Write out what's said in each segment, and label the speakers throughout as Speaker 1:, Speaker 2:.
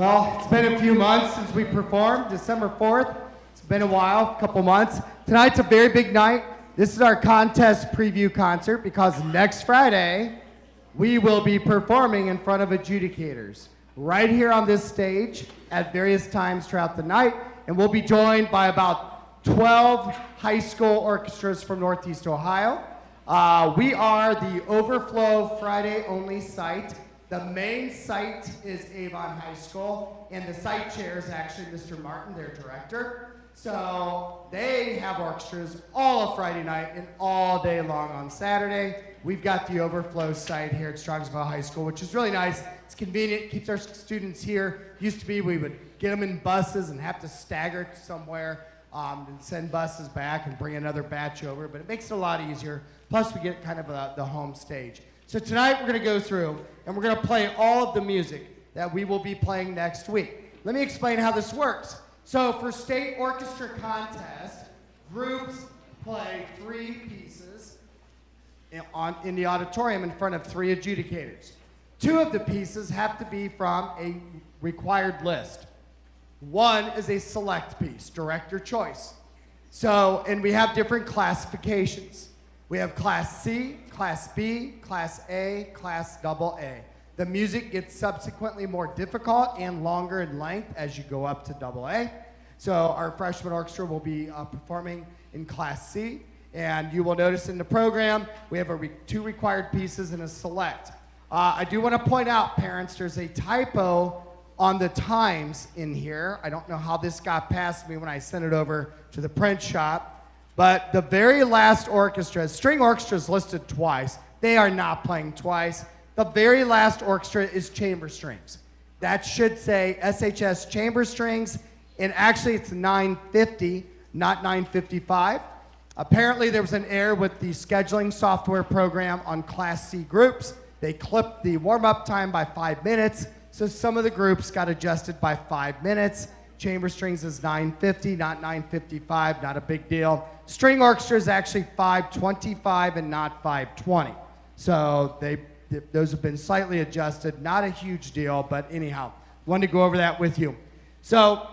Speaker 1: Well, it's been a few months since we performed, December 4th. It's been a while, a couple months. Tonight's a very big night. This is our contest preview concert because next Friday, we will be performing in front of adjudicators right here on this stage at various times throughout the night. And we'll be joined by about 12 high school orchestras from Northeast Ohio. We are the Overflow Friday only site. The main site is Avon High School, and the site chair is actually Mr. Martin, their director. So they have orchestras all of Friday night and all day long on Saturday. We've got the Overflow site here at Strongsville High School, which is really nice. It's convenient, keeps our students here. Used to be we would get them in buses and have to stagger somewhere and send buses back and bring another batch over, but it makes it a lot easier. Plus we get kind of the home stage. So tonight we're going to go through and we're going to play all of the music that we will be playing next week. Let me explain how this works. So for state orchestra contest, groups play 3 pieces in the auditorium in front of 3 adjudicators. 2 of the pieces have to be from a required list. 1 is a select piece, director choice. So, and we have different classifications. We have Class C, Class B, Class A, Class AA. The music gets subsequently more difficult and longer in length as you go up to AA. So our freshman orchestra will be performing in Class C. And you will notice in the program, we have 2 required pieces and a select. I do want to point out, parents, there's a typo on the times in here. I don't know how this got past me when I sent it over to the print shop. But the very last orchestra, string orchestra is listed twice. They are not playing twice. The very last orchestra is chamber strings. That should say SHS chamber strings, and actually it's 950, not 955. Apparently there was an error with the scheduling software program on Class C groups. They clipped the warm-up time by 5 minutes, so some of the groups got adjusted by 5 minutes. Chamber strings is 950, not 955, not a big deal. String orchestra is actually 525 and not 520. So those have been slightly adjusted. Not a huge deal, but anyhow, wanted to go over that with you. So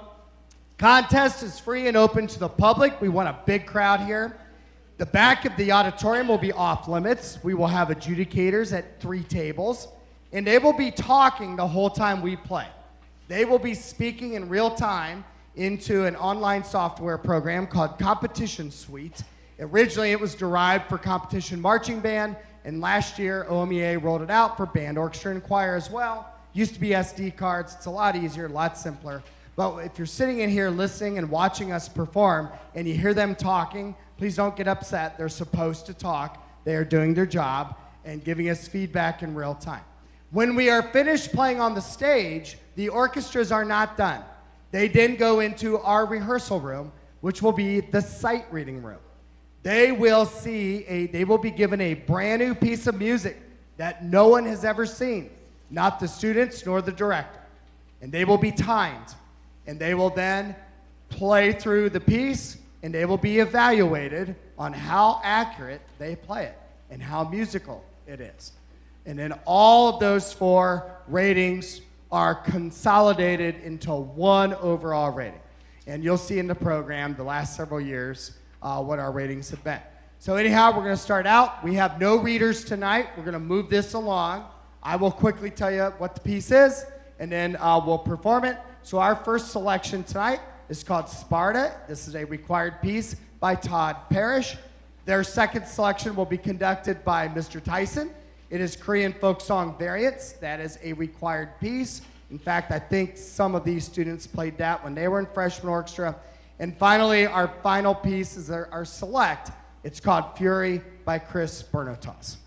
Speaker 1: contest is free and open to the public. We want a big crowd here. The back of the auditorium will be off limits. We will have adjudicators at 3 tables, and they will be talking the whole time we play. They will be speaking in real time into an online software program called Competition Suite. Originally, it was derived for competition marching band, and last year, OMEA rolled it out for band, orchestra, and choir as well. Used to be SD cards. It's a lot easier, a lot simpler. But if you're sitting in here listening and watching us perform, and you hear them talking, please don't get upset. They're supposed to talk. They are doing their job and giving us feedback in real time. When we are finished playing on the stage, the orchestras are not done. They then go into our rehearsal room, which will be the sight reading room. They will be given a brand new piece of music that no one has ever seen, not the students nor the director. And they will be timed. And they will then play through the piece, and they will be evaluated on how accurate they play it and how musical it is. And then all of those 4 ratings are consolidated into 1 overall rating. And you'll see in the program the last several years what our ratings have been. So anyhow, we're going to start out. We have no readers tonight. We're going to move this along. I will quickly tell you what the piece is, and then we'll perform it. So our first selection tonight is called Sparta. This is a required piece by Todd Parrish. Their second selection will be conducted by Mr. Tyson. It is Korean folk song variants. That is a required piece. In fact, I think some of these students played that when they were in freshman orchestra. And finally, our final piece is our select. It's called Fury by Chris Bernotas.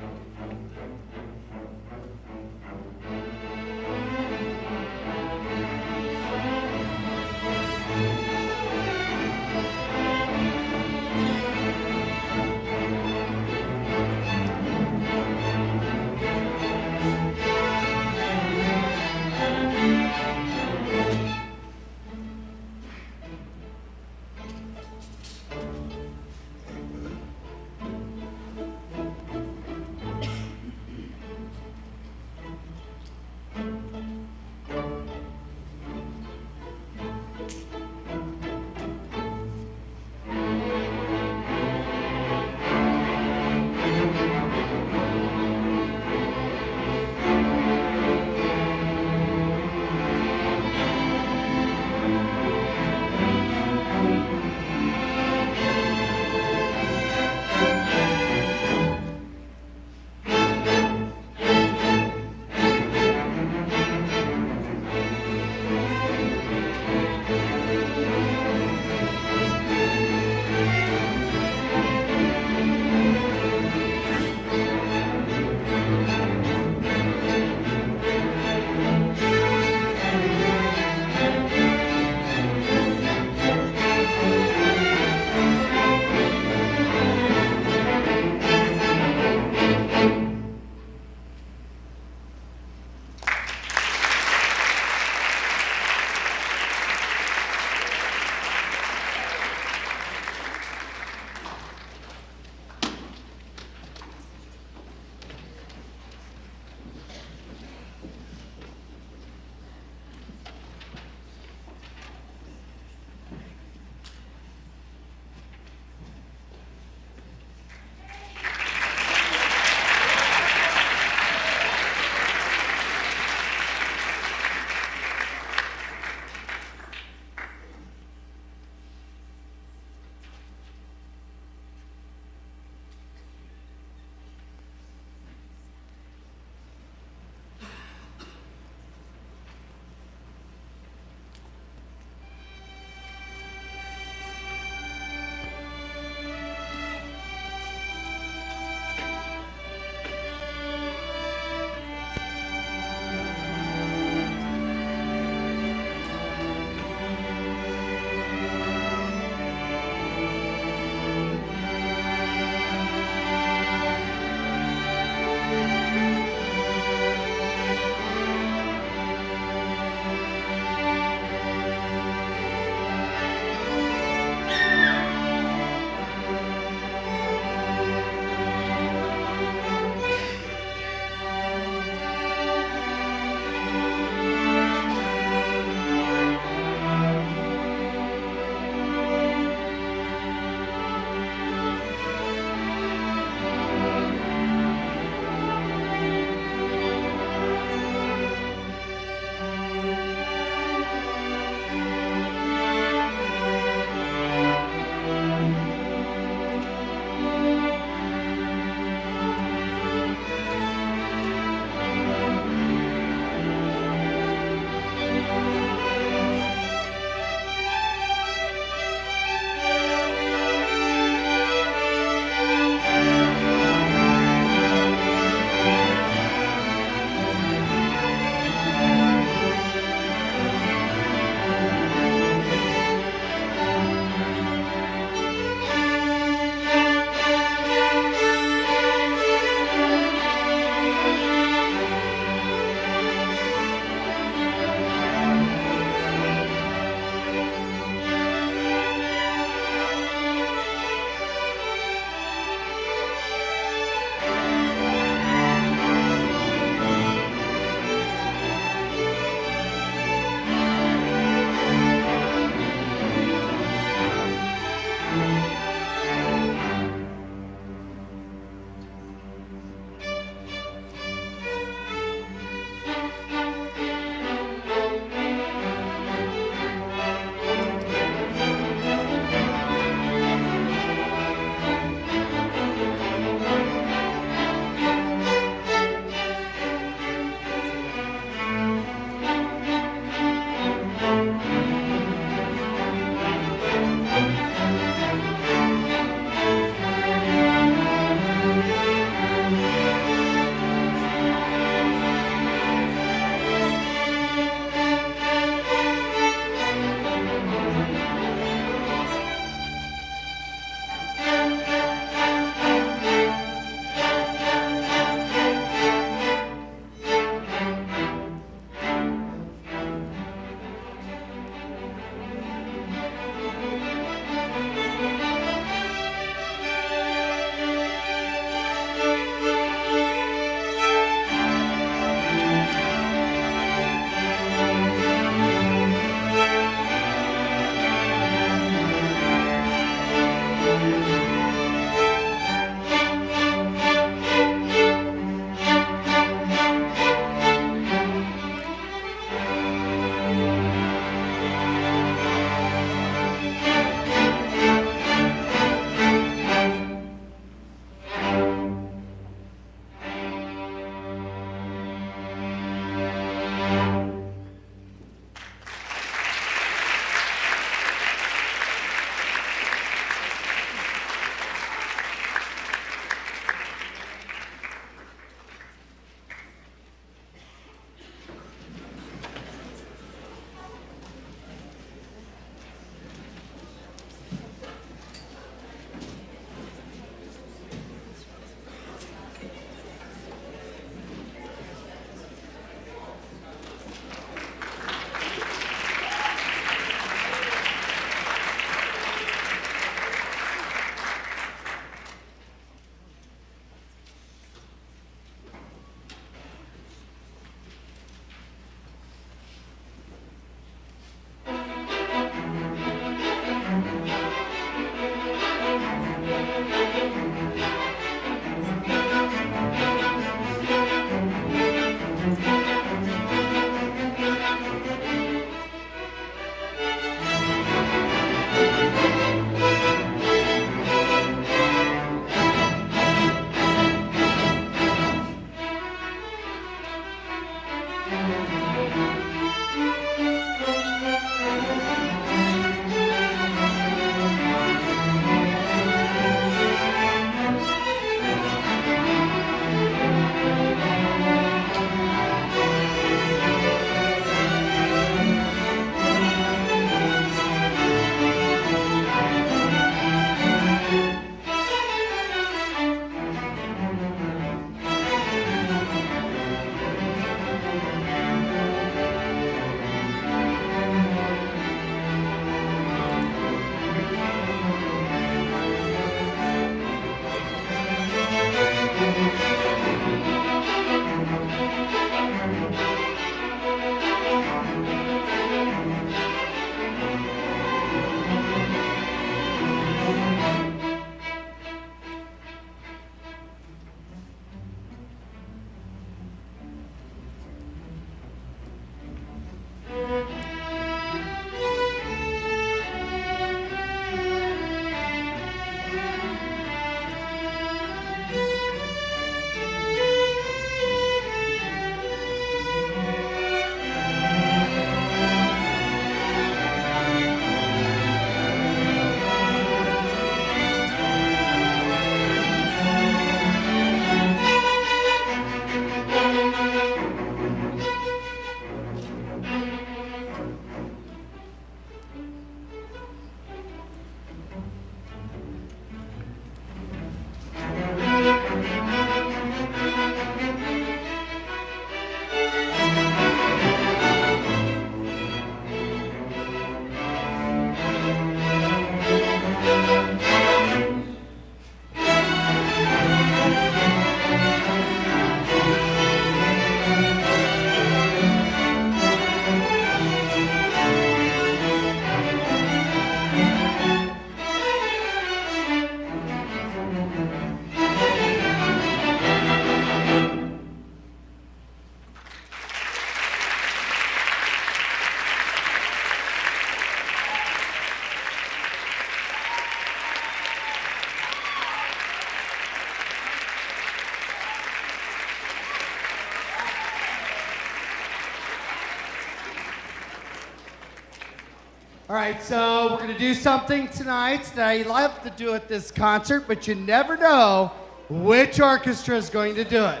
Speaker 1: All right, so we're going to do something tonight that I love to do at this concert, but you never know which orchestra is going to do it.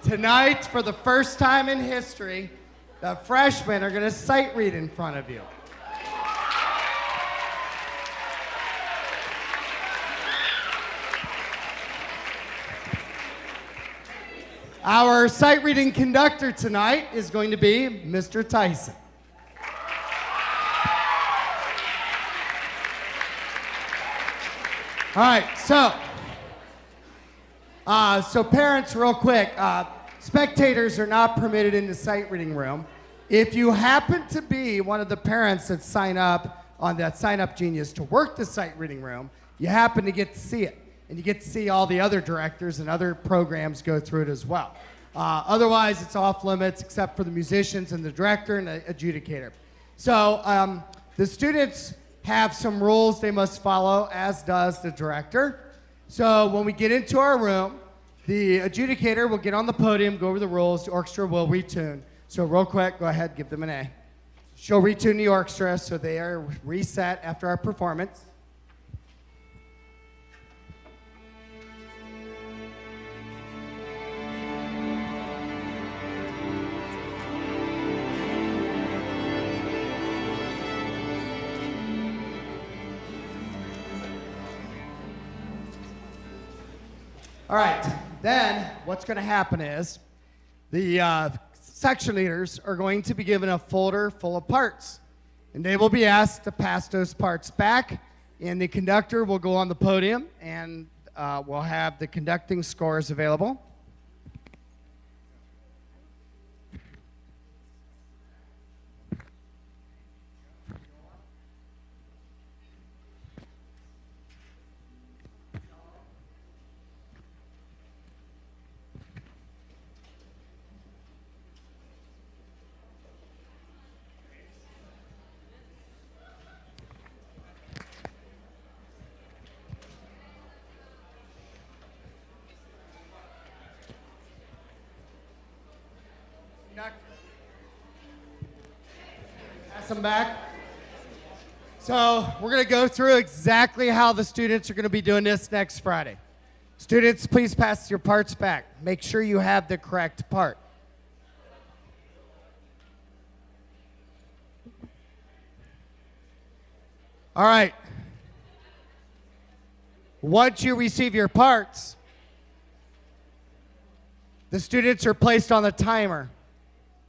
Speaker 1: Tonight, for the first time in history, the freshmen are going to sight read in front of you. Our sight reading conductor tonight is going to be Mr. Tyson. All right, so parents, real quick, spectators are not permitted in the sight reading room. If you happen to be one of the parents that sign up on that Sign Up Genius to work the sight reading room, you happen to get to see it. And you get to see all the other directors and other programs go through it as well. Otherwise, it's off limits except for the musicians and the director and the adjudicator. So the students have some rules they must follow, as does the director. So when we get into our room, the adjudicator will get on the podium, go over the rules, the orchestra will retune. So real quick, go ahead, give them an A. She'll retune the orchestra so they are reset after our performance. All right, then what's going to happen is the section leaders are going to be given a folder full of parts, and they will be asked to pass those parts back, and the conductor will go on the podium, and we'll have the conducting scores available. Pass them back. So we're going to go through exactly how the students are going to be doing this next Friday. Students, please pass your parts back. Make sure you have the correct part. All right. Once you receive your parts, the students are placed on the timer.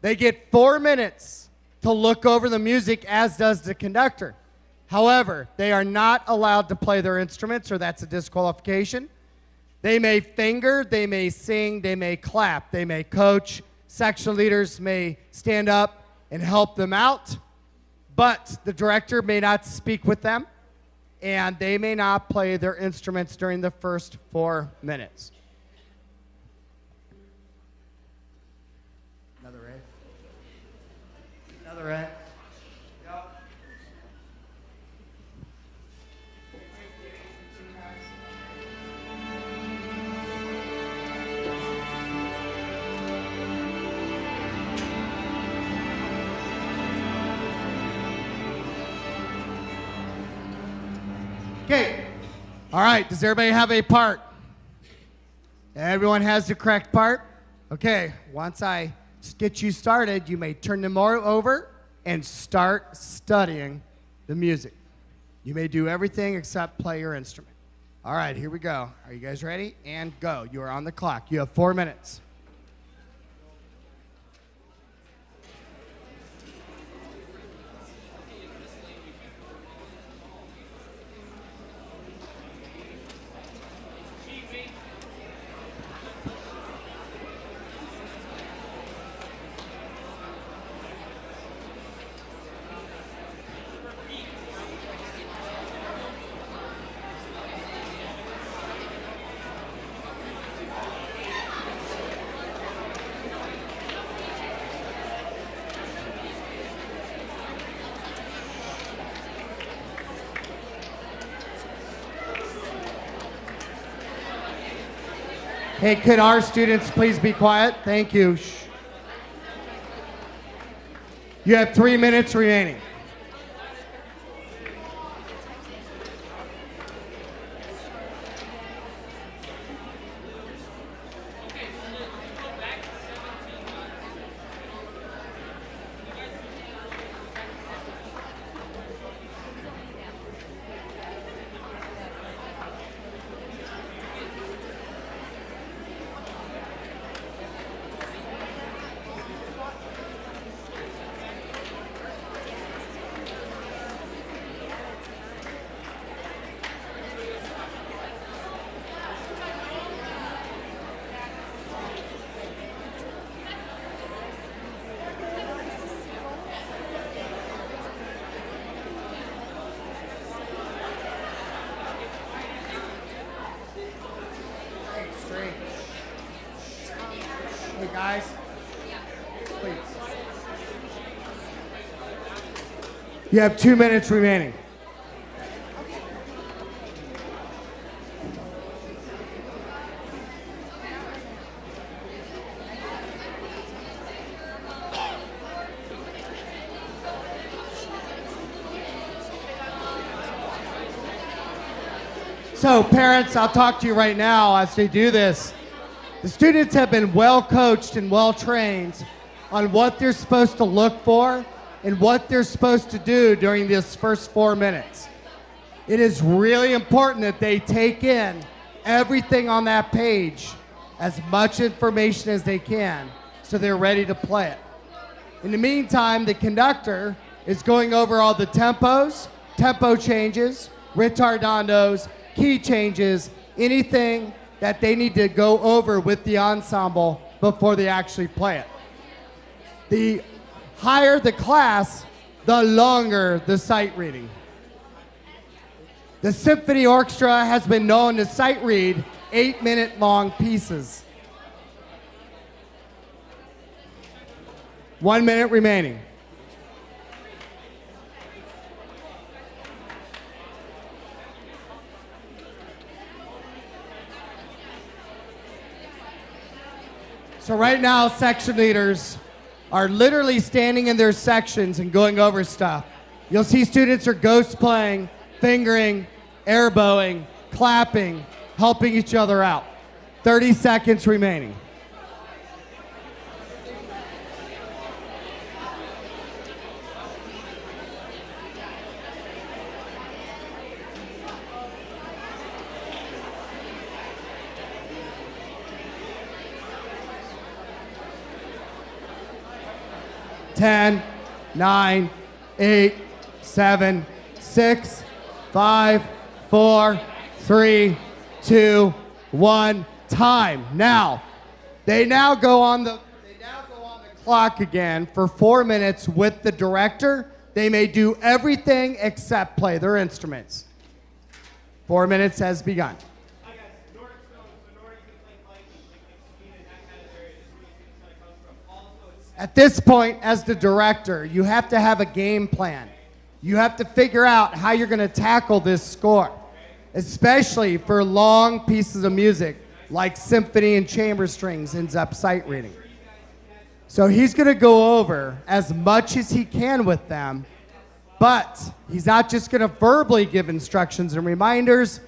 Speaker 1: They get 4 minutes to look over the music, as does the conductor. However, they are not allowed to play their instruments, or that's a disqualification. They may finger, they may sing, they may clap, they may coach. Section leaders may stand up and help them out, but the director may not speak with them, and they may not play their instruments during the first 4 minutes. Another A. Another A. Yep. Okay. All right. Does everybody have a part? Everyone has the correct part? Okay. Once I get you started, you may turn them over and start studying the music. You may do everything except play your instrument. All right, here we go. Are you guys ready? And go. You are on the clock. You have 4 minutes. Hey, could our students please be quiet? Thank you. Shh. You have 3 minutes remaining. Guys, please. You have 2 minutes remaining. So parents, I'll talk to you right now as they do this. The students have been well coached and well trained on what they're supposed to look for and what they're supposed to do during this first 4 minutes. It is really important that they take in everything on that page, as much information as they can, so they're ready to play it. In the meantime, the conductor is going over all the tempos, tempo changes, ritardandos, key changes, anything that they need to go over with the ensemble before they actually play it. The higher the class, the longer the sight reading. The symphony orchestra has been known to sight read 8-minute long pieces. 1 minute remaining. So right now, section leaders are literally standing in their sections and going over stuff. You'll see students are ghost playing, fingering, air bowing, clapping, helping each other out. 30 seconds remaining. Ten, 9, 8, 7, 6, 5, 4, 3, 2, 1. Time. Now, they now go on the clock again for 4 minutes with the director. They may do everything except play their instruments. 4 minutes has begun. At this point, as the director, you have to have a game plan. You have to figure out how you're going to tackle this score, especially for long pieces of music like symphony and chamber strings ends up sight reading. So he's going to go over as much as he can with them, but he's not just going to verbally give instructions and reminders.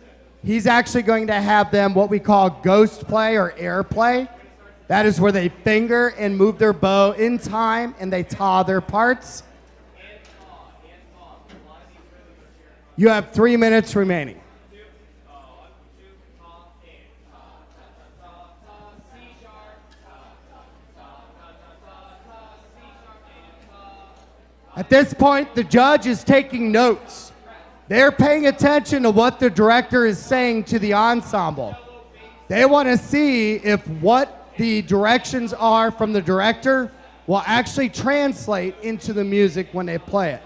Speaker 1: He's actually going to have them what we call ghost play or air play. That is where they finger and move their bow in time and they taw their parts. You have 3 minutes remaining. At this point, the judge is taking notes. They're paying attention to what the director is saying to the ensemble. They want to see if what the directions are from the director will actually translate into the music when they play it.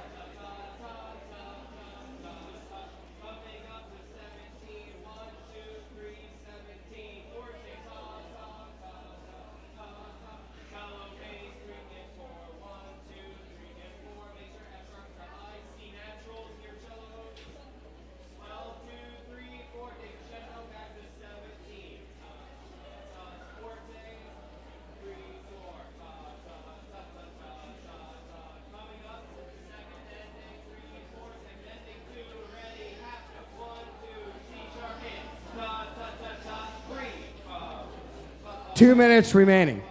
Speaker 1: Two minutes remaining.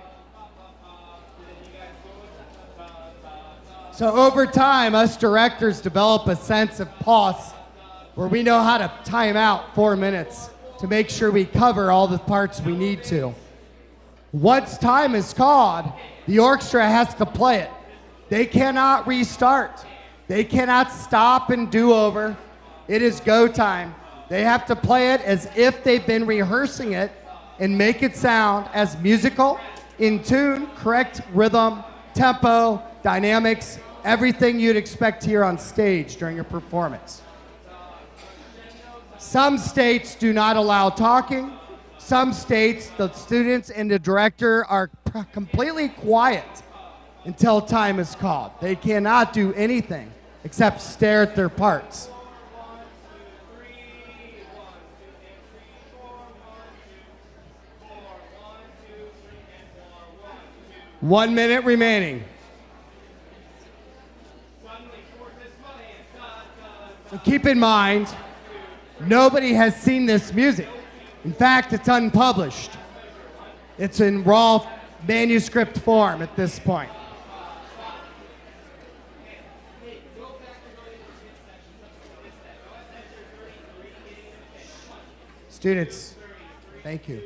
Speaker 1: So over time, us directors develop a sense of pause where we know how to time out 4 minutes to make sure we cover all the parts we need to. Once time is called, the orchestra has to play it. They cannot restart. They cannot stop and do over. It is go time. They have to play it as if they've been rehearsing it and make it sound as musical, in tune, correct rhythm, tempo, dynamics, everything you'd expect to hear on stage during a performance. Some states do not allow talking. Some states, the students and the director are completely quiet until time is called. They cannot do anything except stare at their parts. One minute remaining. So keep in mind, nobody has seen this music. In fact, it's unpublished. It's in raw manuscript form at this point. Students, thank you.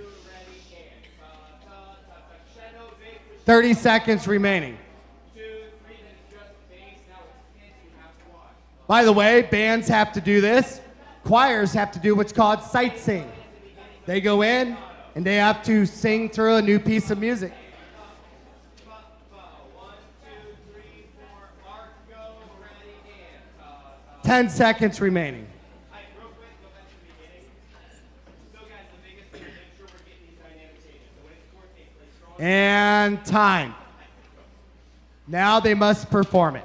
Speaker 1: 30 seconds remaining. By the way, bands have to do this. Choirs have to do what's called sight sing. They go in and they have to sing through a new piece of music. 10 seconds remaining. And time. Now they must perform it.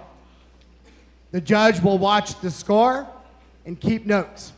Speaker 1: The judge will watch the score and keep notes.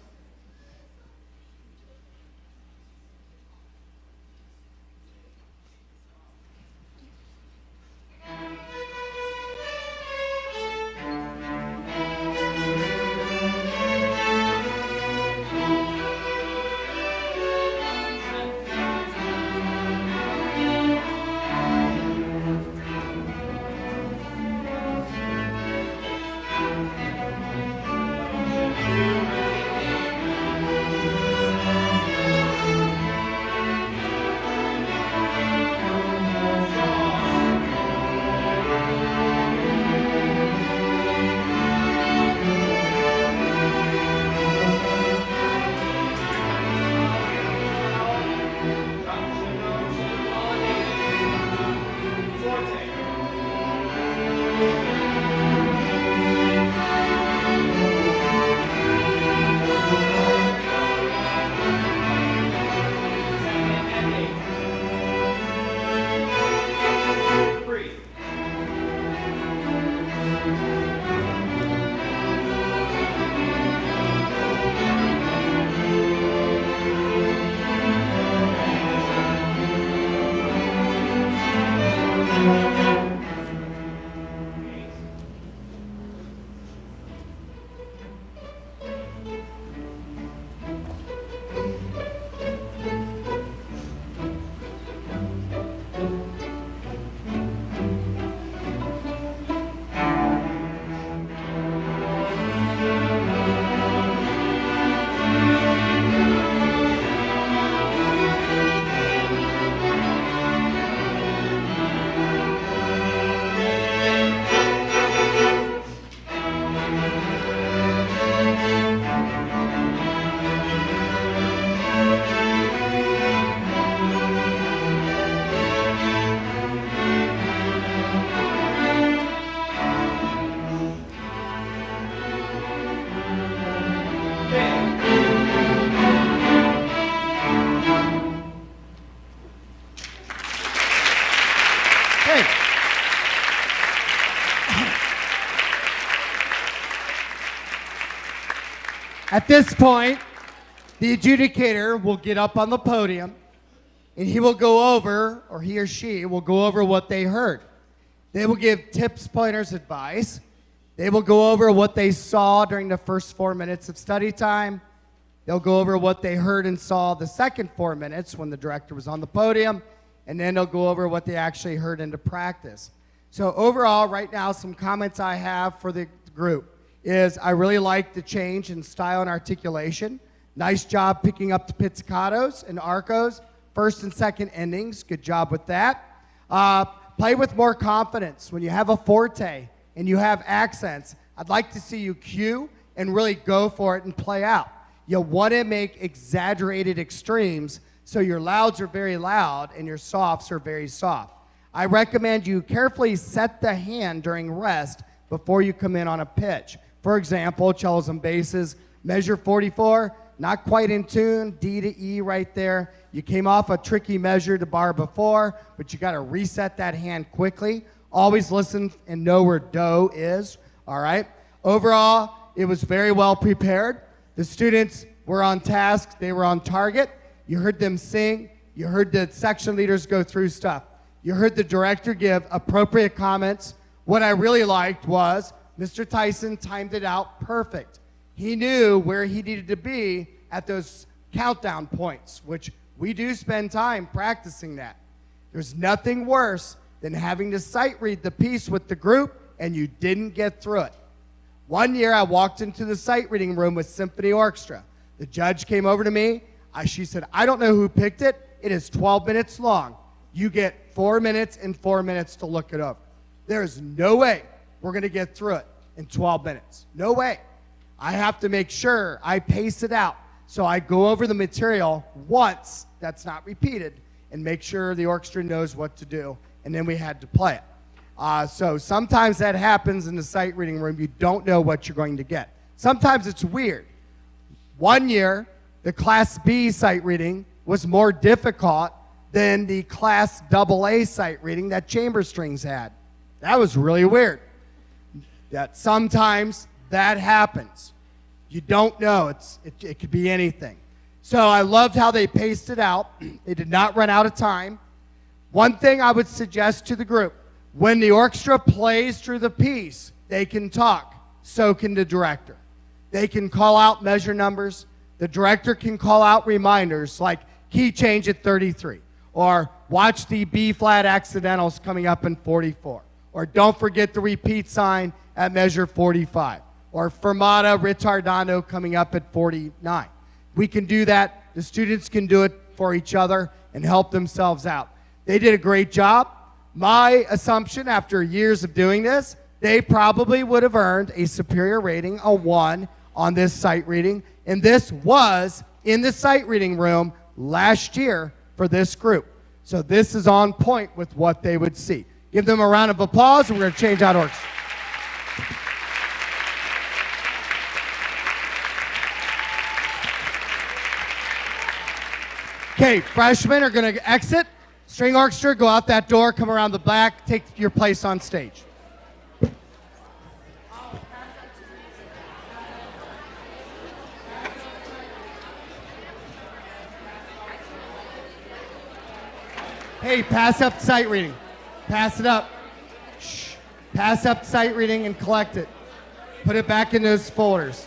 Speaker 1: At this point, the adjudicator will get up on the podium and he will go over, or he or she will go over what they heard. They will give tips, pointers, advice. They will go over what they saw during the first 4 minutes of study time. They'll go over what they heard and saw the second 4 minutes when the director was on the podium, and then they'll go over what they actually heard into practice. So overall, right now, some comments I have for the group is I really like the change in style and articulation. Nice job picking up the pizzicatos and arcos, first and second endings. Good job with that. Play with more confidence. When you have a forte and you have accents, I'd like to see you cue and really go for it and play out. You want to make exaggerated extremes so your louds are very loud and your softs are very soft. I recommend you carefully set the hand during rest before you come in on a pitch. For example, cellos and basses, measure 44, not quite in tune, D to E right there. You came off a tricky measure to bar before, but you got to reset that hand quickly. Always listen and know where do is, all right? Overall, it was very well prepared. The students were on task. They were on target. You heard them sing. You heard the section leaders go through stuff. You heard the director give appropriate comments. What I really liked was Mr. Tyson timed it out perfect. He knew where he needed to be at those countdown points, which we do spend time practicing that. There's nothing worse than having to sight read the piece with the group and you didn't get through it. One year I walked into the sight reading room with Symphony Orchestra. The judge came over to me. She said, I don't know who picked it. It is 12 minutes long. You get 4 minutes and 4 minutes to look it over. There's no way we're going to get through it in 12 minutes. No way. I have to make sure I pace it out. So I go over the material once, that's not repeated, and make sure the orchestra knows what to do. And then we had to play it. So sometimes that happens in the sight reading room. You don't know what you're going to get. Sometimes it's weird. One year, the Class B sight reading was more difficult than the Class AA sight reading that chamber strings had. That was really weird. That sometimes that happens. You don't know. It could be anything. So I loved how they paced it out. They did not run out of time. One thing I would suggest to the group, when the orchestra plays through the piece, they can talk. So can the director. They can call out measure numbers. The director can call out reminders like key change at 33, or watch the B-flat accidentals coming up in 44, or don't forget the repeat sign at measure 45, or fermata ritardando coming up at 49. We can do that. The students can do it for each other and help themselves out. They did a great job. My assumption after years of doing this, they probably would have earned a superior rating, a 1, on this sight reading. And this was in the sight reading room last year for this group. So this is on point with what they would see. Give them a round of applause, and we're going to change out orchestra. Okay, freshmen are going to exit. String orchestra, go out that door, come around the back, take your place on stage. Hey, pass up sight reading. Pass it up. Shh. Pass up sight reading and collect it. Put it back in those folders.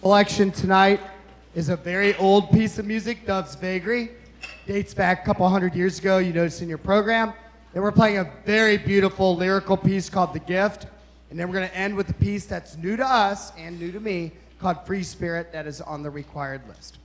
Speaker 1: selection tonight is a very old piece of music, Dove's Vagary. Dates back a couple hundred years ago, you noticed in your program. Then we're playing a very beautiful lyrical piece called The Gift. And then we're going to end with a piece that's new to us and new to me called Free Spirit that is on the required list.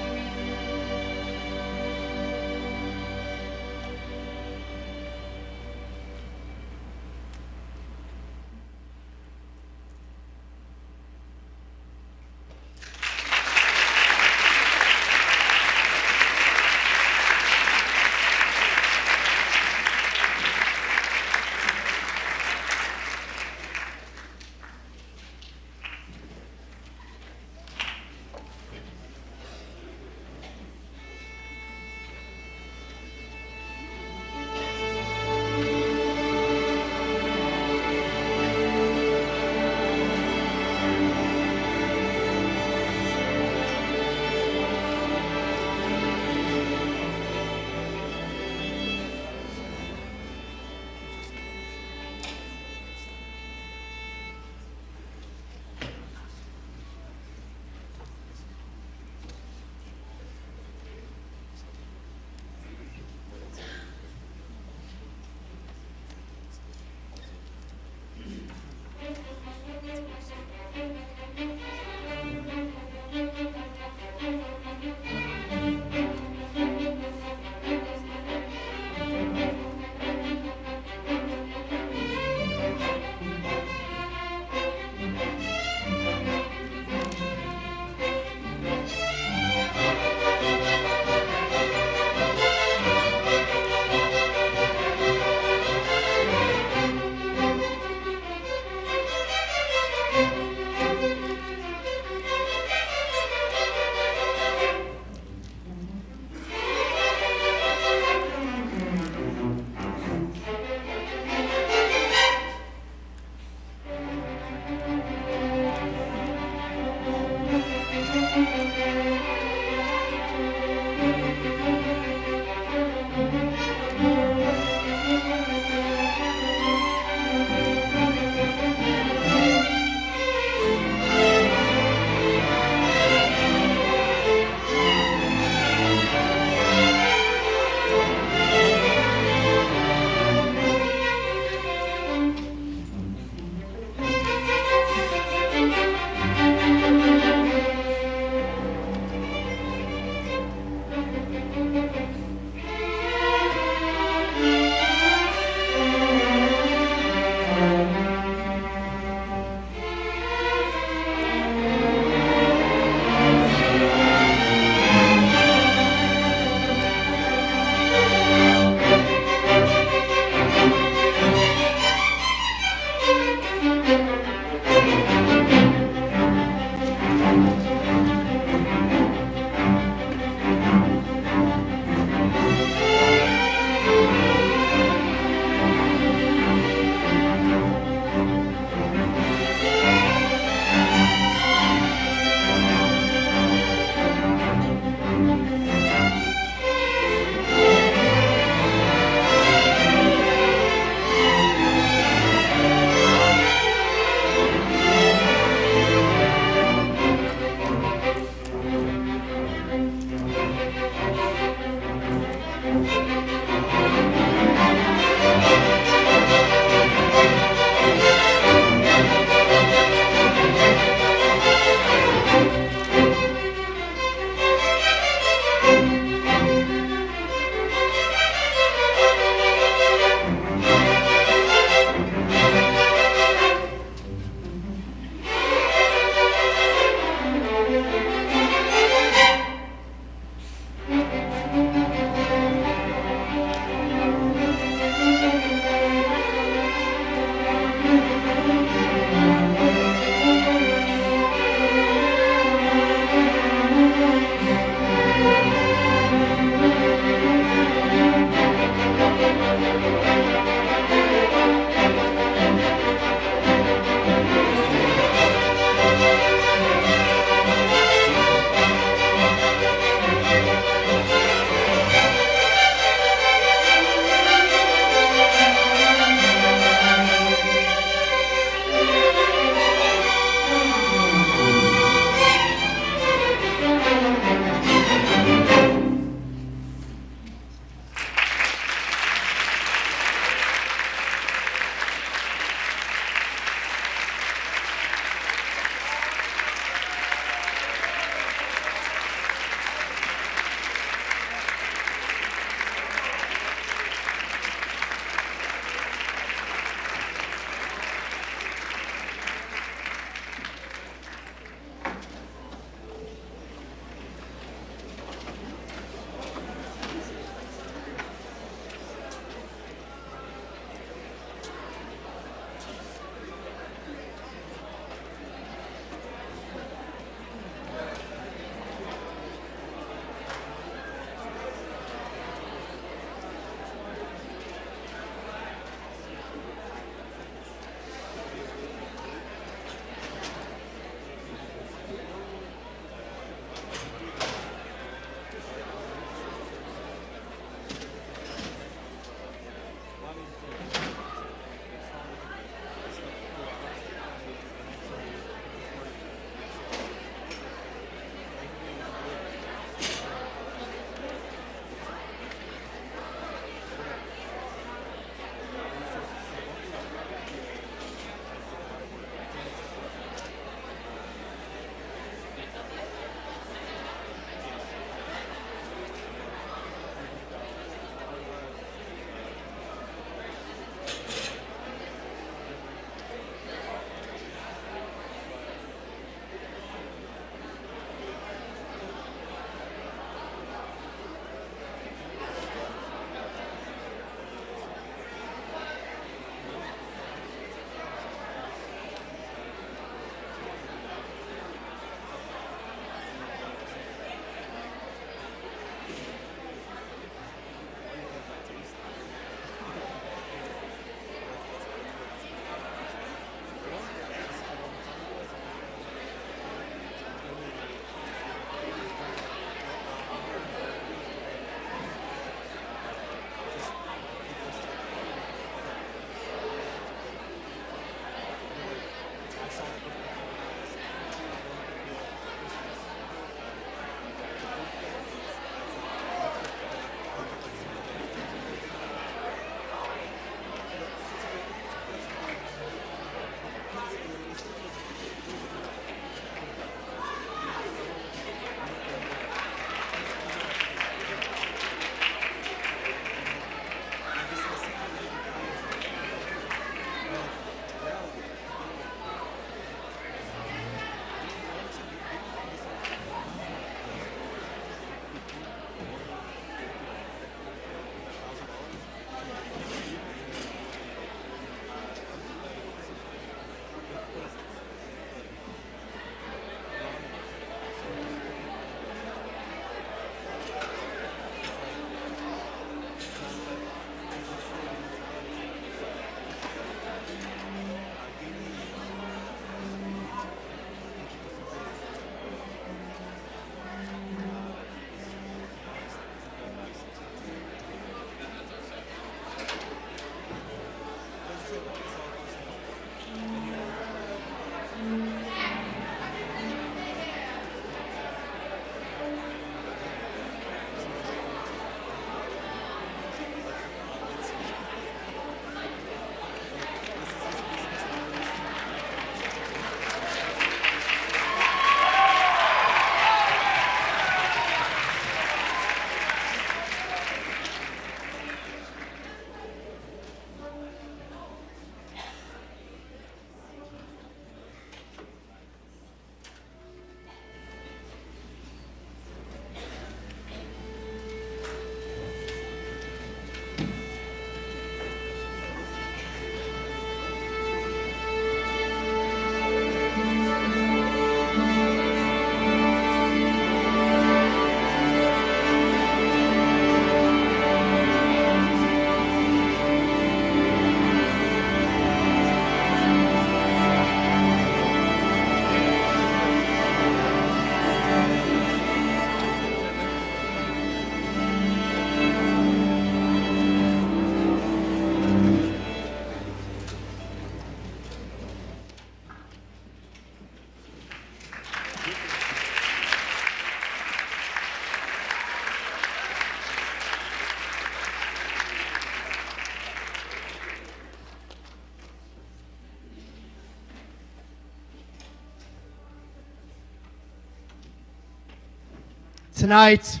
Speaker 1: tonight,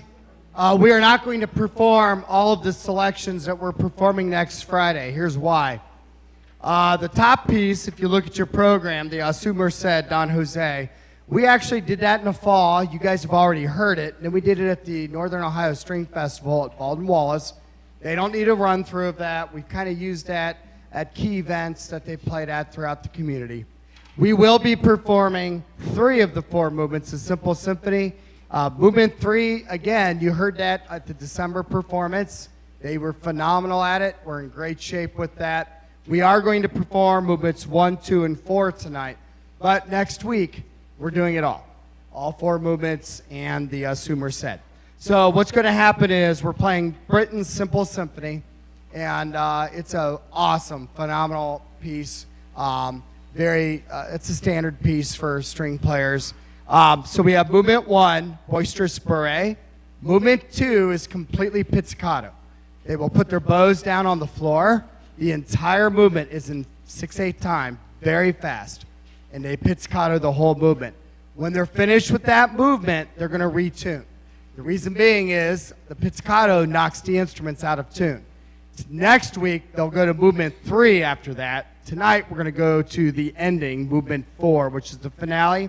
Speaker 1: we are not going to perform all of the selections that we're performing next Friday. Here's why. The top piece, if you look at your program, the Su Merced, Don Jose, we actually did that in the fall. You guys have already heard it. And we did it at the Northern Ohio String Festival at Baldwin Wallace. They don't need a run through of that. We've kind of used that at key events that they played at throughout the community. We will be performing 3 of the 4 movements of Simple Symphony. Movement 3, again, you heard that at the December performance. They were phenomenal at it. We're in great shape with that. We are going to perform movements 1, 2, and 4 tonight. But next week, we're doing it all 4 movements and the Su Merced. So what's going to happen is we're playing Britain's Simple Symphony, and it's an awesome, phenomenal piece. It's a standard piece for string players. So we have movement 1, boisterous bourrée. Movement 2 is completely pizzicato. They will put their bows down on the floor. The entire movement is in 6/8 time, very fast, and they pizzicato the whole movement. When they're finished with that movement, they're going to retune. The reason being is the pizzicato knocks the instruments out of tune. Next week, they'll go to movement 3 after that. Tonight, we're going to go to the ending, movement 4, which is the finale.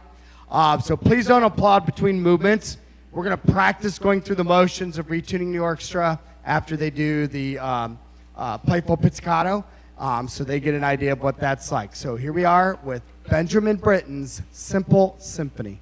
Speaker 1: So please don't applaud between movements. We're going to practice going through the motions of retuning the orchestra after they do the playful pizzicato, so they get an idea of what that's like. So here we are with Benjamin Britten's Simple Symphony.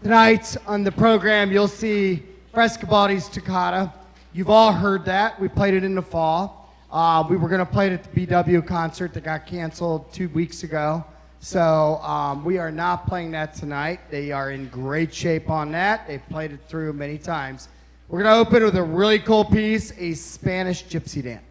Speaker 1: Tonight on the program, you'll see Frescobaldi's Toccata. You've all heard that. We played it in the fall. We were going to play it at the BW concert that got canceled 2 weeks ago. So we are not playing that tonight. They are in great shape on that. They've played it through many times. We're going to open with a really cool piece, a Spanish gypsy dance.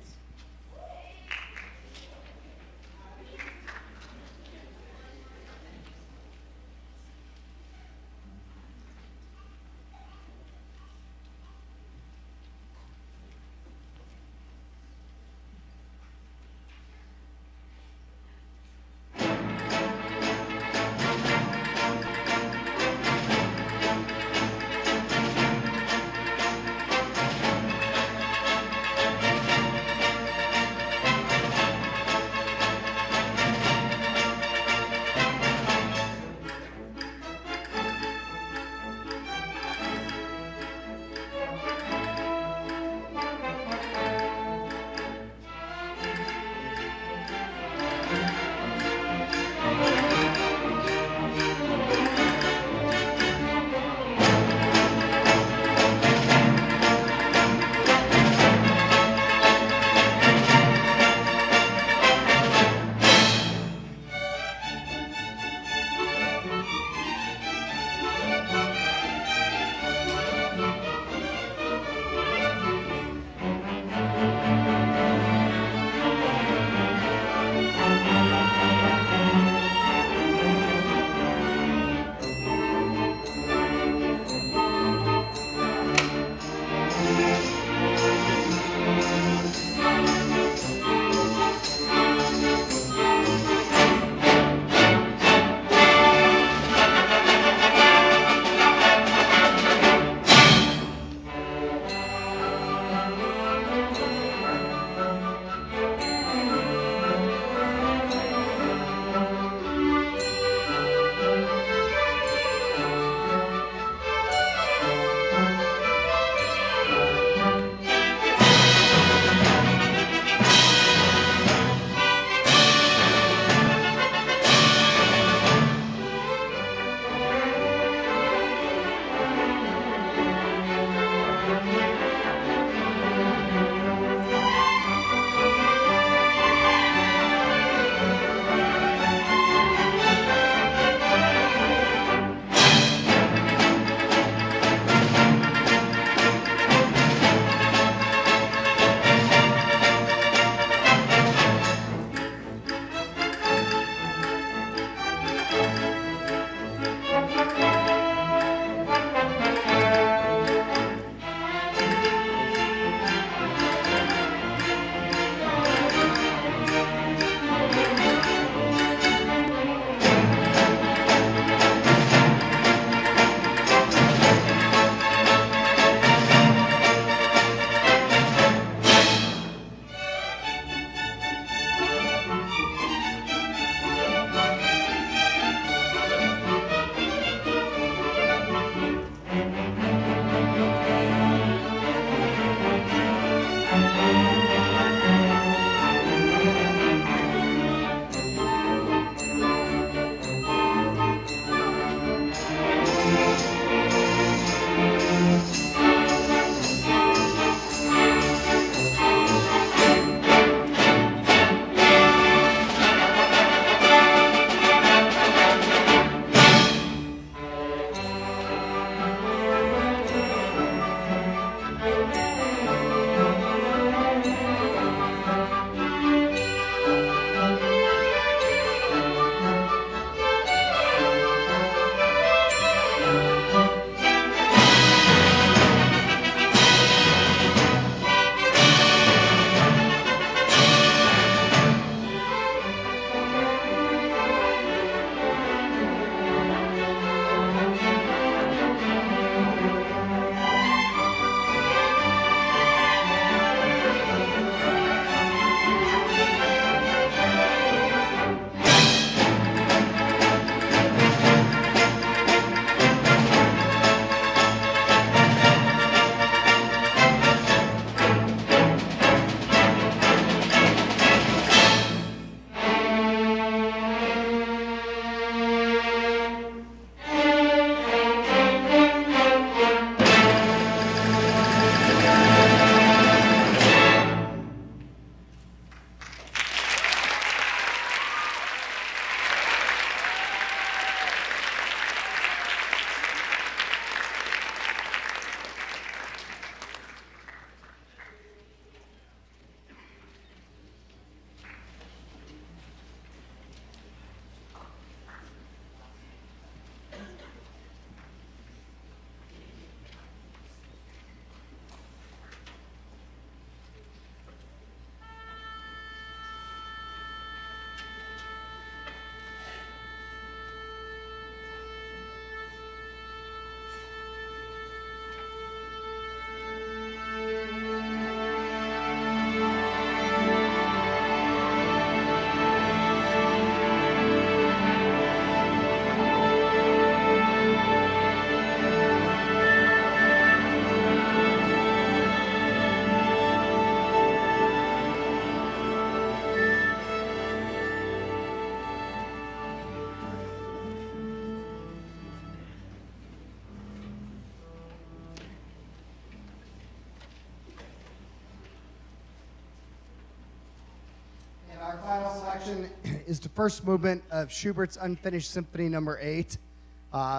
Speaker 1: our final selection is the first movement of Schubert's Unfinished Symphony Number 8.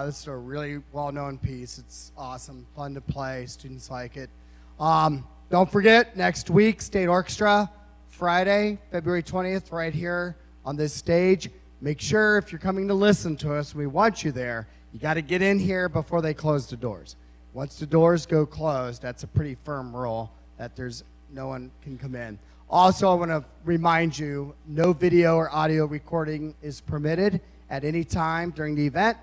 Speaker 1: This is a really well-known piece. It's awesome, fun to play. Students like it. Don't forget, next week, State Orchestra, Friday, February 20th, right here on this stage. Make sure if you're coming to listen to us, we want you there, you got to get in here before they close the doors. Once the doors go closed, that's a pretty firm rule that no one can come in. Also, I want to remind you, no video or audio recording is permitted at any time during the event.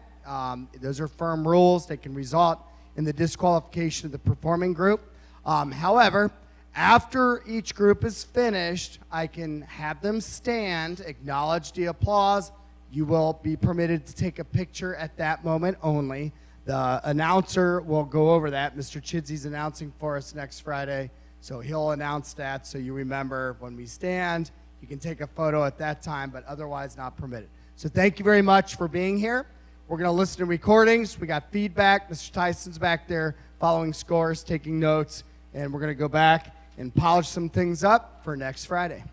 Speaker 1: Those are firm rules. They can result in the disqualification of the performing group. However, after each group is finished, I can have them stand, acknowledge the applause. You will be permitted to take a picture at that moment only. The announcer will go over that. Mr. Chidsey's announcing for us next Friday, so he'll announce that so you remember when we stand. You can take a photo at that time, but otherwise not permitted. So thank you very much for being here. We're going to listen to recordings. We got feedback. Mr. Tyson's back there following scores, taking notes, and we're going to go back and polish some things up for next Friday.